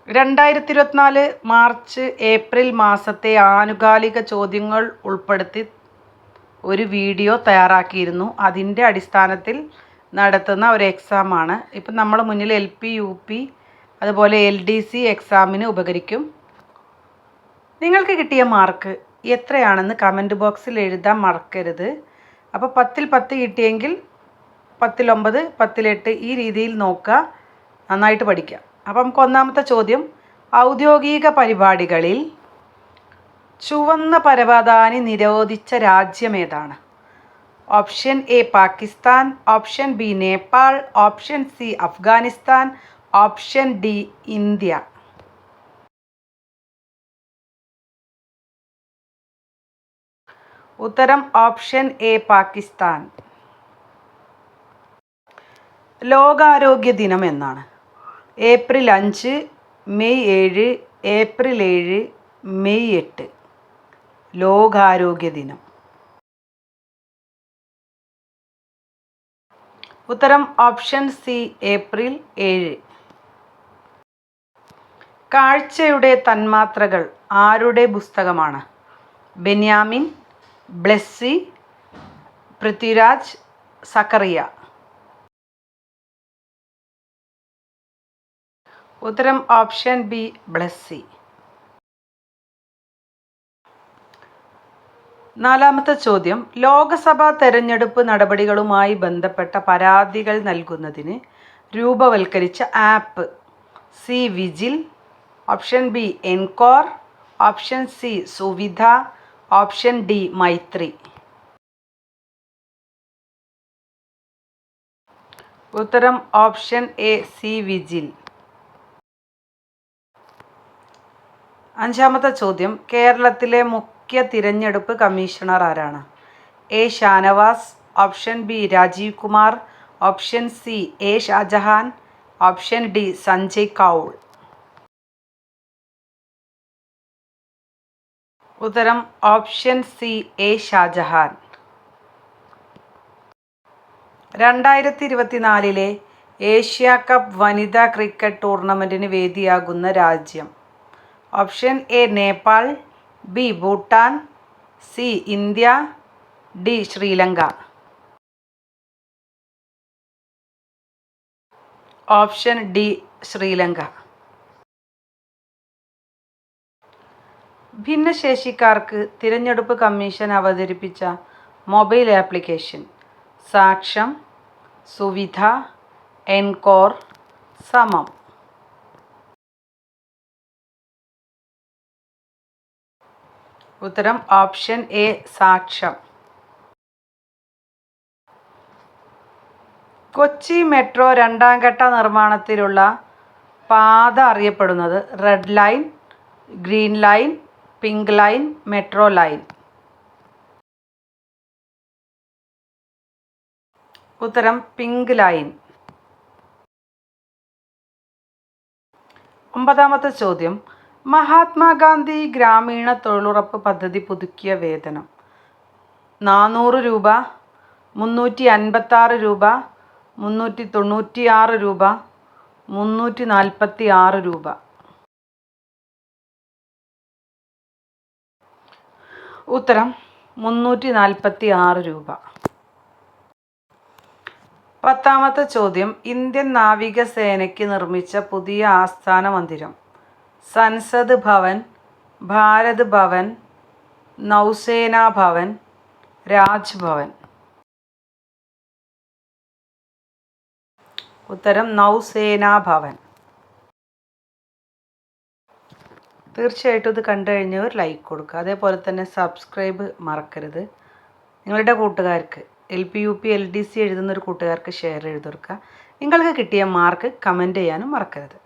2024 March April മാസത്തെ ആനുകാലിക ചോദ്യങ്ങൾ ഉൾപ്പെടുത്തി ഒരു വീഡിയോ തയ്യാറാക്കിയിരുന്നു. അതിൻ്റെ അടിസ്ഥാനത്തിൽ നടത്തുന്ന ഒരു എക്സാമാണ്. ഇപ്പം നമ്മുടെ മുന്നിൽ LP UP അതുപോലെ LDC എക്സാമിന് ഉപകരിക്കും. നിങ്ങൾക്ക് കിട്ടിയ മാർക്ക് എത്രയാണെന്ന് കമൻറ്റ് ബോക്സിൽ എഴുതാൻ മറക്കരുത്. അപ്പോൾ 10ൽ 10 കിട്ടിയെങ്കിൽ 10ൽ 9, 10ൽ 8 ഈ രീതിയിൽ നോക്കുക. നന്നായിട്ട് പഠിക്കുക. അപ്പം നമുക്ക് ഒന്നാമത്തെ ചോദ്യം, ഔദ്യോഗിക പരിപാടികളിൽ ചുവന്ന പരവതാനി നിരോധിച്ച രാജ്യമേതാണ്? Option A Pakistan, option B Nepal, option C Afghanistan, option D India. ഉത്തരം ഓപ്ഷൻ എ പാകിസ്ഥാൻ. ലോകാരോഗ്യ ദിനം എന്നാണ്? April 5, May 7, April 7, May 8. ലോകാരോഗ്യ ദിനം. ഉത്തരം ഓപ്ഷൻ സി ഏപ്രിൽ 7. കാഴ്ചയുടെ തന്മാത്രകൾ ആരുടെ പുസ്തകമാണ്? ബെന്യാമിൻ, ബ്ലെസ്സി, പൃഥ്വിരാജ്, സക്കറിയ. ഉത്തരം ഓപ്ഷൻ ബി ബ്ലെസ്സി. നാലാമത്തെ ചോദ്യം, ലോക്സഭാ തെരഞ്ഞെടുപ്പ് നടപടികളുമായി ബന്ധപ്പെട്ട പരാതികൾ നൽകുന്നതിന് രൂപവൽക്കരിച്ച app? C vigil, option B encore, option C Suvidha, option D Maitri. ഉത്തരം ഓപ്ഷൻ എ സി വിജിൽ. അഞ്ചാമത്തെ ചോദ്യം, കേരളത്തിലെ മുഖ്യ തിരഞ്ഞെടുപ്പ് കമ്മീഷണർ ആരാണ്? A Shanavas, option B Rajiv Kumar, option C A Shajahan, option D Sanjay Kaul. ഉത്തരം option C A Shajahan. 2024 Asia cup വനിതാ ക്രിക്കറ്റ് ടൂർണമെൻറ്റിന് വേദിയാകുന്ന രാജ്യം? Option A Nepal, B Bhutan, C India, D Sri Lanka. Option D Sri Lanka. ഭിന്നശേഷിക്കാർക്ക് തിരഞ്ഞെടുപ്പ് കമ്മീഷൻ അവതരിപ്പിച്ച mobile application? Saksham, Suvidha, encore, Samam. ഉത്തരം option A Saksham. Kochi metro 2ാം ഘട്ട നിർമ്മാണത്തിലുള്ള പാത അറിയപ്പെടുന്നത്? Red line, green line, pink line, metro line. ഉത്തരം പിങ്ക് ലൈൻ. 9ാമത്തെ ചോദ്യം, മഹാത്മാഗാന്ധി ഗ്രാമീണ തൊഴിലുറപ്പ് പദ്ധതി പുതുക്കിയ വേതനം? 400 രൂപ, 356 രൂപ, 396 രൂപ, 346 രൂപ. ഉത്തരം 346 രൂപ. 10ാമത്തെ ചോദ്യം, ഇന്ത്യൻ നാവികസേനയ്ക്ക് നിർമ്മിച്ച പുതിയ ആസ്ഥാന മന്ദിരം? സൻസദ് ഭവൻ, ഭാരത് ഭവൻ, നൗസേനാ ഭവൻ, രാജ് ഭവൻ. ഉത്തരം നൗസേനാ ഭവൻ. തീർച്ചയായിട്ടും ഇത് കണ്ടു കഴിഞ്ഞവർ ലൈക്ക് കൊടുക്കുക. അതേപോലെ തന്നെ സബ്സ്ക്രൈബ് മറക്കരുത്. നിങ്ങളുടെ കൂട്ടുകാർക്ക് LP UP LDC എഴുതുന്നൊരു കൂട്ടുകാർക്ക് ഷെയർ ചെയ്ത് കൊടുക്കുക. നിങ്ങൾക്ക് കിട്ടിയ മാർക്ക് കമൻറ്റ് ചെയ്യാനും മറക്കരുത്.